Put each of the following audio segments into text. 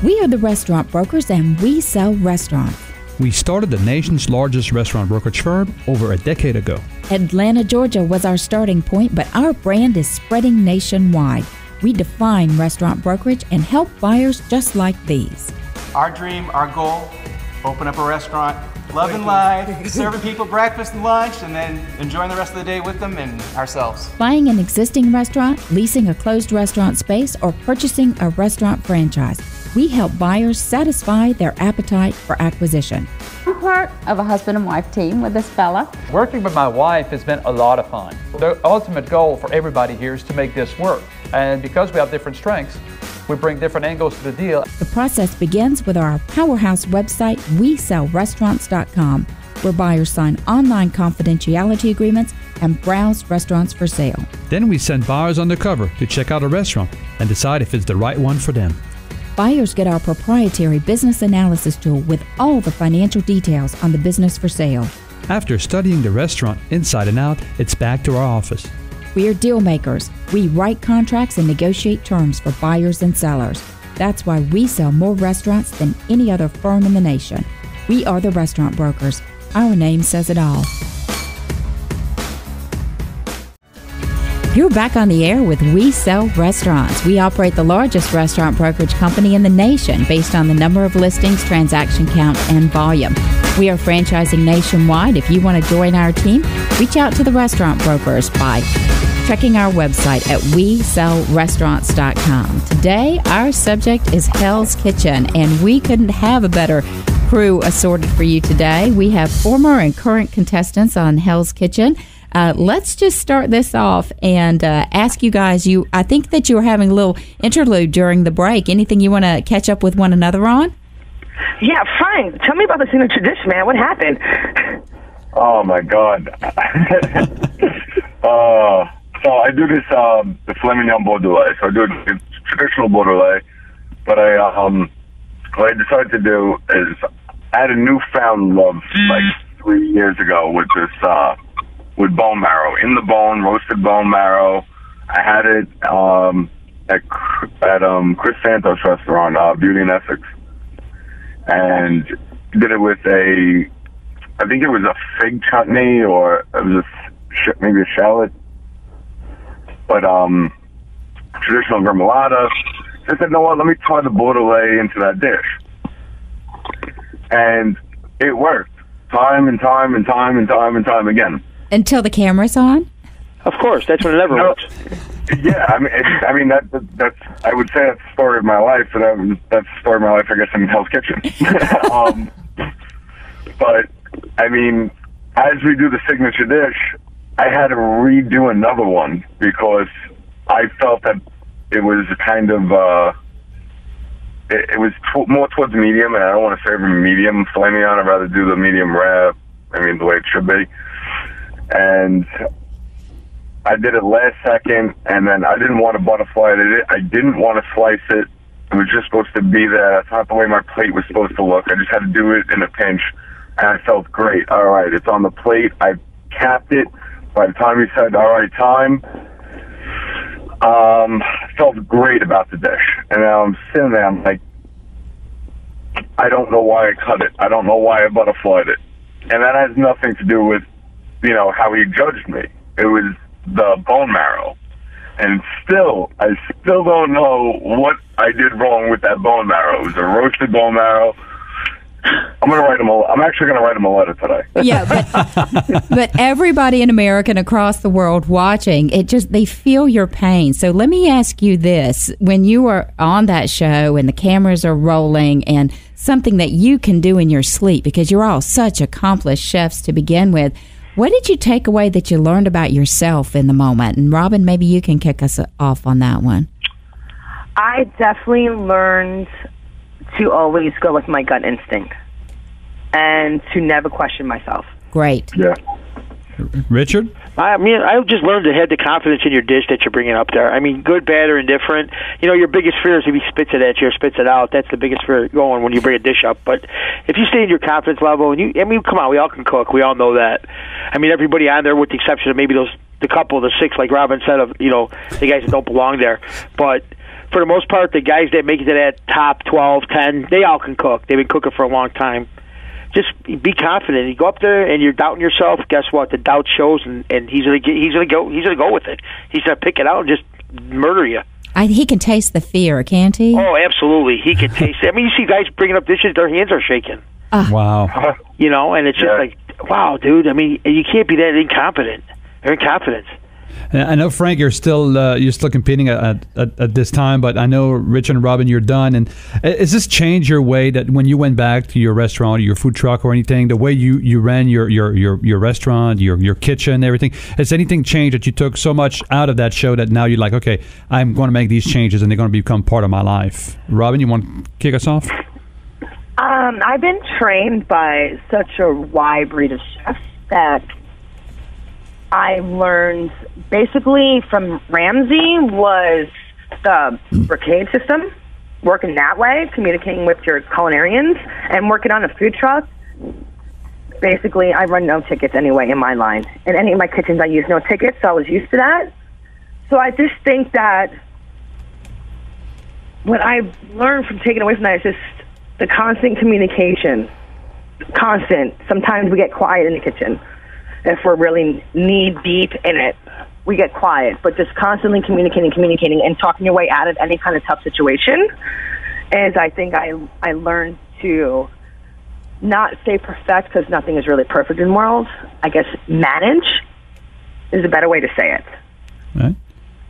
We are the restaurant brokers, and we sell restaurants. We started the nation's largest restaurant brokerage firm over a decade ago. Atlanta, Georgia was our starting point, but our brand is spreading nationwide. We define restaurant brokerage and help buyers just like these. Our dream, our goal, open up a restaurant, loving life, serving people breakfast and lunch, and then enjoying the rest of the day with them and ourselves. Buying an existing restaurant, leasing a closed restaurant space, or purchasing a restaurant franchise. We help buyers satisfy their appetite for acquisition. I'm part of a husband and wife team with this fella. Working with my wife has been a lot of fun. The ultimate goal for everybody here is to make this work. And because we have different strengths, we bring different angles to the deal. The process begins with our powerhouse website, WeSellRestaurants.com, where buyers sign online confidentiality agreements and browse restaurants for sale. Then we send buyers undercover to check out a restaurant and decide if it's the right one for them. Buyers get our proprietary business analysis tool with all the financial details on the business for sale. After studying the restaurant inside and out, it's back to our office. We are deal makers. We write contracts and negotiate terms for buyers and sellers. That's why we sell more restaurants than any other firm in the nation. We are the restaurant brokers. Our name says it all. You're back on the air with We Sell Restaurants. We operate the largest restaurant brokerage company in the nation based on the number of listings, transaction count, and volume. We are franchising nationwide. If you want to join our team, reach out to the restaurant brokers by checking our website at WeSellRestaurants.com. Today, our subject is Hell's Kitchen, and we couldn't have a better crew assorted for you today. We have former and current contestants on Hell's Kitchen. Let's just start this off and ask you guys, I think that you were having a little interlude during the break. Anything you want to catch up with one another on? Yeah, Frank, tell me about the signature dish, man. What happened? Oh, my God. So I do this, the filet mignon bordelais. So I do a traditional bordelais. But what I decided to do is I had a newfound love like 3 years ago with this, with bone marrow, in the bone, roasted bone marrow. I had it at Chris Santos' restaurant, Beauty in Essex, and did it with I think it was a fig chutney, or it was maybe a shallot, but traditional gremolata. I said, no, what? Let me try the bordelais into that dish, and it worked time and time and time and time and time again. Until the camera's on? Of course, that's when it never works. Yeah, I mean that's I would say that's the story of my life, but that's the story of my life, I guess, in Hell's Kitchen. But I mean, as we do the signature dish, I had to redo another one because I felt that it was kind of it was more towards medium, and I don't want to serve a medium filet mignon. I'd rather do the medium rare. I mean, the way it should be. And I did it last second, and then I didn't want to butterfly it. I didn't want to slice it. It was just supposed to be there. That's not the way my plate was supposed to look. I just had to do it in a pinch, and I felt great. All right, it's on the plate. I capped it. By the time he said, all right, time, I felt great about the dish. And now I'm sitting there, I'm like, I don't know why I cut it. I don't know why I butterflied it. And that has nothing to do with how he judged me. It was the bone marrow. And I still don't know what I did wrong with that bone marrow. It was a roasted bone marrow. I'm actually going to write him a letter today. Yeah, but everybody in America and across the world watching, they feel your pain. So let me ask you this. When you are on that show and the cameras are rolling and something that you can do in your sleep, because you're all such accomplished chefs to begin with, what did you take away that you learned about yourself in the moment? And Robyn, maybe you can kick us off on that one. I definitely learned to always go with my gut instinct and to never question myself. Great. Yeah. Richard? I mean, I just learned to have the confidence in your dish that you're bringing up there. I mean, good, bad, or indifferent. Your biggest fear is if he spits it at you or spits it out. That's the biggest fear going when you bring a dish up. But if you stay in your confidence level, and come on, we all can cook. We all know that. I mean, everybody on there, with the exception of maybe the couple, the six, like Robyn said, of the guys that don't belong there. But for the most part, the guys that make it to that top 12, 10, they all can cook. They've been cooking for a long time. Just be confident. You go up there and you're doubting yourself. Guess what? The doubt shows, and he's gonna go with it. He's gonna pick it out and just murder you. He can taste the fear, can't he? Oh, absolutely. He can taste it. I mean, you see guys bringing up dishes, their hands are shaking. Wow. You know, and it's just like, wow, dude. I mean, you can't be that incompetent. They're incompetent. I know, Frank, you're still competing at this time, but I know, Richard and Robyn, you're done. And has this changed your way that when you went back to your restaurant or your food truck or anything, the way you ran your restaurant, your kitchen, everything? Has anything changed that you took so much out of that show that now you're like, okay, I'm going to make these changes and they're going to become part of my life? Robyn, you want to kick us off? I've been trained by such a wide breed of chefs that I learned basically from Ramsey was the brigade system, working that way, communicating with your culinarians, and working on a food truck. Basically, I run no tickets anyway in my line. In any of my kitchens, I use no tickets, so I was used to that. So I just think that what I've learned from taking away from that is just the constant communication. Constant. Sometimes we get quiet in the kitchen. If we're really knee-deep in it, we get quiet. But just constantly communicating, and talking your way out of any kind of tough situation is, I think, I learned to not say perfect, because nothing is really perfect in the world. I guess manage is a better way to say it. All right.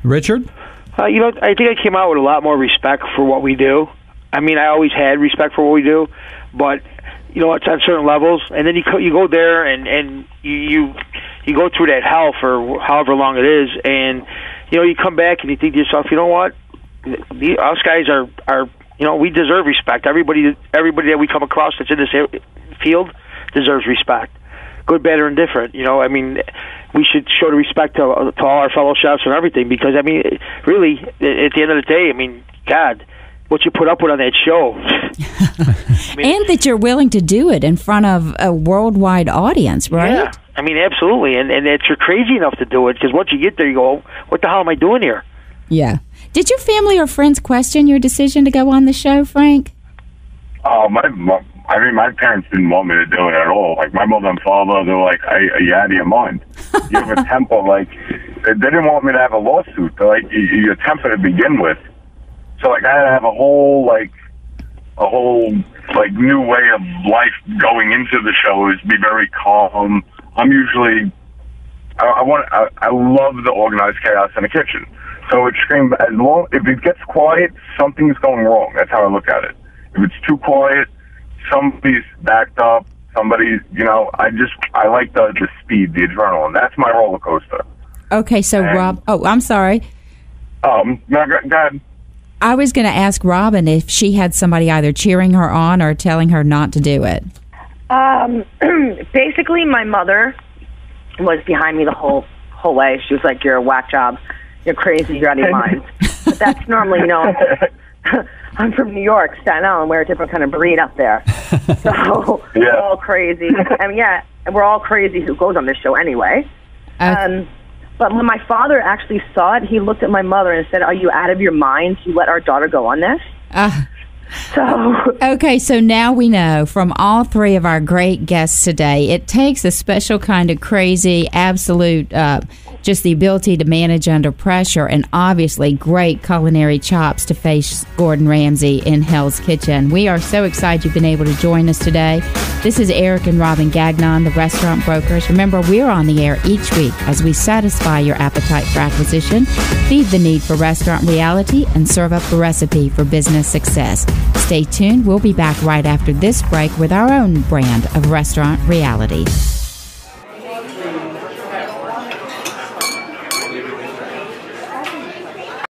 Richard? I think I came out with a lot more respect for what we do. I mean, I always had respect for what we do, but it's on certain levels, and then you go there and you go through that hell for however long it is, and you come back and you think to yourself, you know what, us guys are we deserve respect. Everybody that we come across that's in this field deserves respect, good, bad, or indifferent. I mean, we should show the respect to all our fellow chefs and everything, because I mean, really, at the end of the day, I mean, God, what you put up with on that show. And that you're willing to do it in front of a worldwide audience, right? Yeah, I mean, absolutely. And that you're crazy enough to do it, because once you get there, you go, what the hell am I doing here? Yeah. Did your family or friends question your decision to go on the show, Frank? My parents didn't want me to do it at all. Like, my mother and father, they're like, are you out of your mind? You have a temper. Like, they didn't want me to have a lawsuit. They're like, you're a temper to begin with. So, like, I had to have a whole new way of life going into the show, is be very calm. I'm usually, I love the organized chaos in the kitchen. So it screams, if it gets quiet, something's going wrong. That's how I look at it. If it's too quiet, somebody's backed up, I like the speed, the adrenaline. That's my roller coaster. Okay, so Rob, I'm sorry. No, go ahead. I was going to ask Robyn if she had somebody either cheering her on or telling her not to do it. Basically, my mother was behind me the whole way. She was like, "You're a whack job. You're crazy. You're out of your mind." But that's normally, I'm from New York, Staten Island. We're a different kind of breed up there. So we're all crazy. I mean, and we're all crazy who goes on this show anyway. But when my father actually saw it, he looked at my mother and said, "Are you out of your mind to let our daughter go on this?" Okay, so now we know from all three of our great guests today, it takes a special kind of crazy, absolute, just the ability to manage under pressure, and obviously great culinary chops to face Gordan Ramsey in Hell's Kitchen. We are so excited you've been able to join us today. This is Eric and Robin Gagnon, the Restaurant Brokers. Remember, we're on the air each week as we satisfy your appetite for acquisition, feed the need for restaurant reality, and serve up the recipe for business success. Stay tuned. We'll be back right after this break with our own brand of restaurant reality.